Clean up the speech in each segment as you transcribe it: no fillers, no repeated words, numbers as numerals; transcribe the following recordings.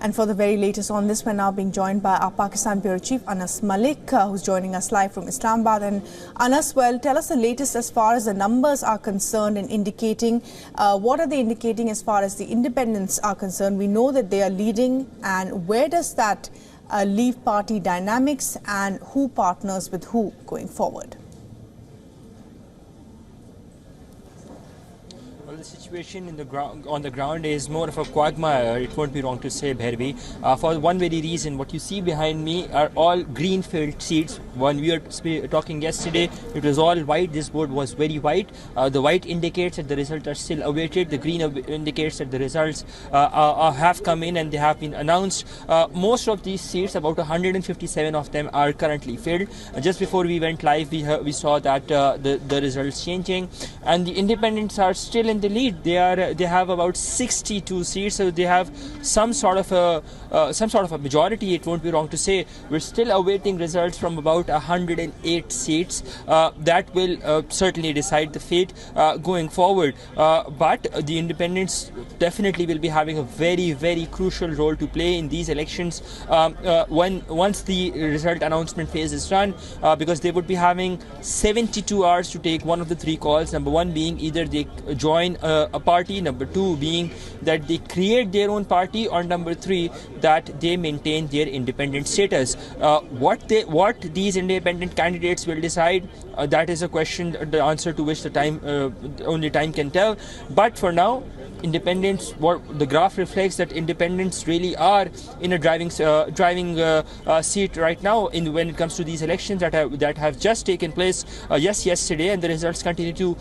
And for the very latest on this, we're now being joined by our Pakistan Bureau Chief, Anas Malik, who's joining us live from Islamabad. And Anas, well, tell us the latest as far as the numbers are concerned and indicating, what are they indicating as far as the independents are concerned? We know that they are leading, and where does that leave party dynamics and who partners with who going forward? Well, the situation on the ground is more of a quagmire, it won't be wrong to say, Bhairavi. For one very reason, what you see behind me are all greenfield seats. When we were talking yesterday, it was all white. This board was very white. The white indicates that the results are still awaited. The green indicates that the results have come in and they have been announced. Most of these seats, about 157 of them, are currently filled. Just before we went live, we saw that the results changing, and the independents are still in the lead. They have about 62 seats, so they have some sort of a majority. It won't be wrong to say. We're still awaiting results from about 108 seats that will certainly decide the fate going forward. But the independents definitely will be having a very, very crucial role to play in these elections once the result announcement phase is done, because they would be having 72 hours to take one of the three calls. Number one being either they join a party, number two being that they create their own party, or number three that they maintain their independent status. What these independent candidates will decide, that is a question, the answer to which only time can tell. But for now, independents, the graph reflects that independents really are in a driving seat right now when it comes to these elections that have just taken place yesterday, and the results continue to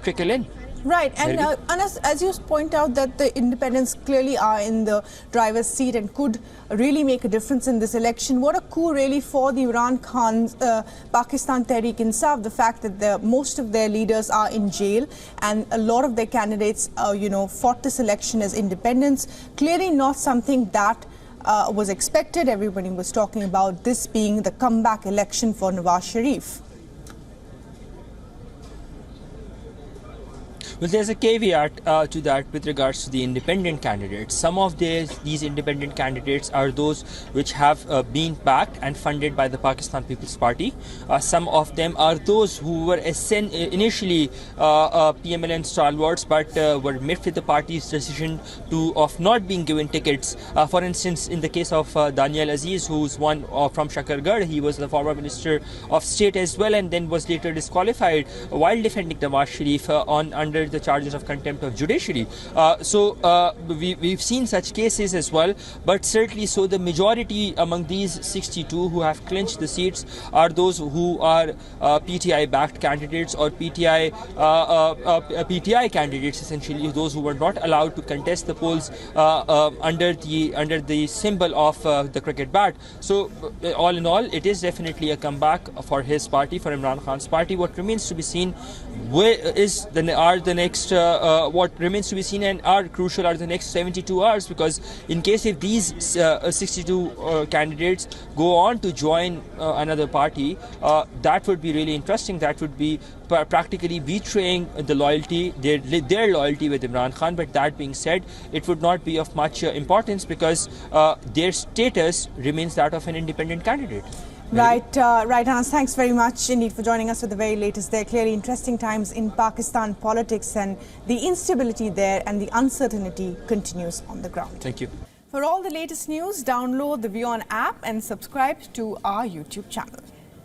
trickle in. Right, and Anas, as you point out that the independents clearly are in the driver's seat and could really make a difference in this election. What a coup really for the Imran Khan's Pakistan Tehreek-e-Insaf, the fact that most of their leaders are in jail and a lot of their candidates, fought this election as independents. Clearly not something that was expected. Everybody was talking about this being the comeback election for Nawaz Sharif. Well, there's a caveat to that with regards to the independent candidates. Some of these independent candidates are those which have been backed and funded by the Pakistan People's Party. Some of them are those who were initially PMLN stalwarts, but were met with the party's decision of not being given tickets. For instance, in the case of Daniel Aziz, who's one from Shakargarh, he was the former Minister of State as well, and then was later disqualified while defending Nawaz Sharif under the charges of contempt of judiciary. We've seen such cases as well, but certainly so the majority among these 62 who have clinched the seats are those who are PTI backed candidates, or PTI candidates, essentially those who were not allowed to contest the polls under the symbol of the cricket bat. So all in all, it is definitely a comeback for his party, for Imran Khan's party. What remains to be seen what remains to be seen and are crucial are the next 72 hours, because in case if these 62 candidates go on to join another party, that would be really interesting. That would be practically betraying the loyalty, their loyalty with Imran Khan. But that being said, it would not be of much importance, because their status remains that of an independent candidate. Right, Anas, thanks very much indeed for joining us with the very latest there. Clearly interesting times in Pakistan politics, and the instability there and the uncertainty continues on the ground. Thank you. For all the latest news, download the WION app and subscribe to our YouTube channel.